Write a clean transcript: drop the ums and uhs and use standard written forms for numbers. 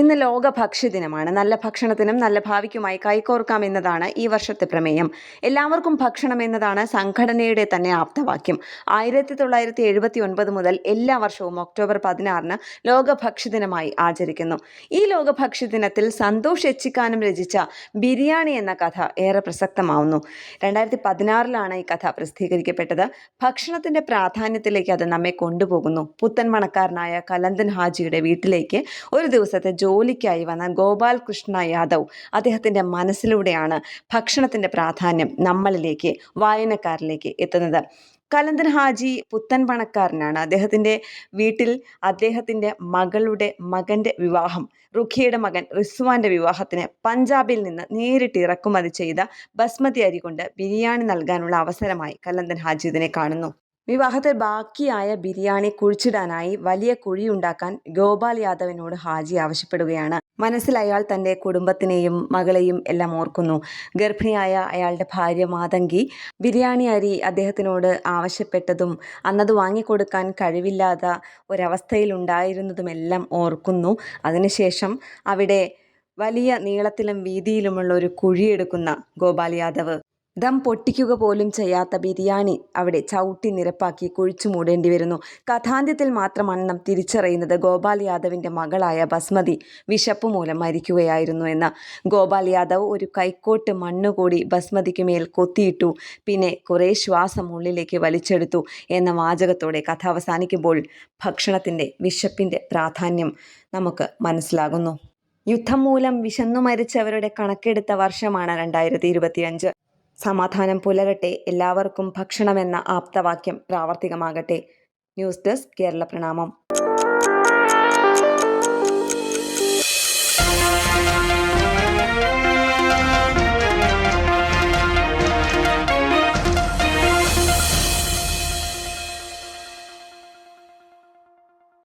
ഇന്ന് ലോക ഭക്ഷ്യദിനമാണ്. നല്ല ഭക്ഷണത്തിനും നല്ല ഭാവിക്കുമായി കൈകോർക്കാം എന്നതാണ് ഈ വർഷത്തെ പ്രമേയം. എല്ലാവർക്കും ഭക്ഷണം എന്നതാണ് സംഘടനയുടെ തന്നെ ആപ്തവാക്യം. 1979 മുതൽ എല്ലാ വർഷവും ഒക്ടോബർ 16 ലോക ഭക്ഷ്യദിനമായി ആചരിക്കുന്നു. ഈ ലോക ഭക്ഷ്യദിനത്തിൽ സന്തോഷ് എച്ചിക്കാനം രചിച്ച ബിരിയാണി എന്ന കഥ ഏറെ പ്രസക്തമാവുന്നു. 2016 ഈ കഥ പ്രസിദ്ധീകരിക്കപ്പെട്ടത്. ഭക്ഷണത്തിന്റെ പ്രാധാന്യത്തിലേക്ക് അത് നമ്മെ കൊണ്ടുപോകുന്നു. പുത്തൻ പണക്കാരനായ കലന്തൻ ഹാജിയുടെ വീട്ടിലേക്ക് ഒരു ദിവസത്തെ ജോലിക്കായി വന്ന ഗോപാൽ കൃഷ്ണ യാദവ് അദ്ദേഹത്തിൻ്റെ മനസ്സിലൂടെയാണ് ഭക്ഷണത്തിൻ്റെ പ്രാധാന്യം നമ്മളിലേക്ക്, വായനക്കാരിലേക്ക് എത്തുന്നത്. കലന്തൻ ഹാജി പുത്തൻ പണക്കാരനാണ്. അദ്ദേഹത്തിൻ്റെ വീട്ടിൽ അദ്ദേഹത്തിൻ്റെ മകൻ്റെ വിവാഹം, റുഖിയയുടെ മകൻ റിസ്വാൻ്റെ വിവാഹത്തിന് പഞ്ചാബിൽ നിന്ന് നേരിട്ട് ഇറക്കുമതി ചെയ്ത ബസ്മതി അരി കൊണ്ട് ബിരിയാണി നൽകാനുള്ള അവസരമായി കലന്തൻ ഹാജി ഇതിനെ കാണുന്നു. വിവാഹത്തിൽ ബാക്കിയായ ബിരിയാണി കുഴിച്ചിടാനായി വലിയ കുഴിയുണ്ടാക്കാൻ ഗോപാൽ യാദവിനോട് ഹാജി ആവശ്യപ്പെടുകയാണ്. മനസ്സിൽ അയാൾ തൻ്റെ കുടുംബത്തിനെയും മകളെയും എല്ലാം ഓർക്കുന്നു. ഗർഭിണിയായ അയാളുടെ ഭാര്യ മാതങ്കി ബിരിയാണി അരി അദ്ദേഹത്തിനോട് ആവശ്യപ്പെട്ടതും അന്നത് വാങ്ങിക്കൊടുക്കാൻ കഴിവില്ലാത്ത ഒരവസ്ഥയിലുണ്ടായിരുന്നതുമെല്ലാം ഓർക്കുന്നു. അതിനുശേഷം അവിടെ വലിയ നീളത്തിലും വീതിയിലുമുള്ള ഒരു കുഴിയെടുക്കുന്ന ഗോപാൽ യാദവ് ദം പൊട്ടിക്കുക പോലും ചെയ്യാത്ത ബിരിയാണി അവിടെ ചവിട്ടി നിരപ്പാക്കി കുഴിച്ചു മൂടേണ്ടി വരുന്നു. കഥാന്ത്യത്തിൽ മാത്രമാണ് നാം തിരിച്ചറിയുന്നത് ഗോപാൽ യാദവിൻ്റെ മകളായ ബസ്മതി വിശപ്പ് മൂലം മരിക്കുകയായിരുന്നു എന്ന്. ഗോപാൽ യാദവ് ഒരു കൈക്കോട്ട് മണ്ണുകൂടി ബസ്മതിക്ക് മേൽ കൊത്തിയിട്ടു, പിന്നെ കുറേ ശ്വാസം ഉള്ളിലേക്ക് വലിച്ചെടുത്തു എന്ന വാചകത്തോടെ കഥ അവസാനിക്കുമ്പോൾ ഭക്ഷണത്തിൻ്റെ, വിശപ്പിൻ്റെ പ്രാധാന്യം നമുക്ക് മനസ്സിലാകുന്നു. യുദ്ധം മൂലം വിശന്നു മരിച്ചവരുടെ കണക്കെടുത്ത വർഷമാണ് 2025. സമാധാനം പുലരട്ടെ, എല്ലാവർക്കും ഭക്ഷണമെന്ന ആപ്തവാക്യം പ്രാവർത്തികമാകട്ടെ. ന്യൂസ് ഡെസ്ക്, കേരള പ്രണാമം.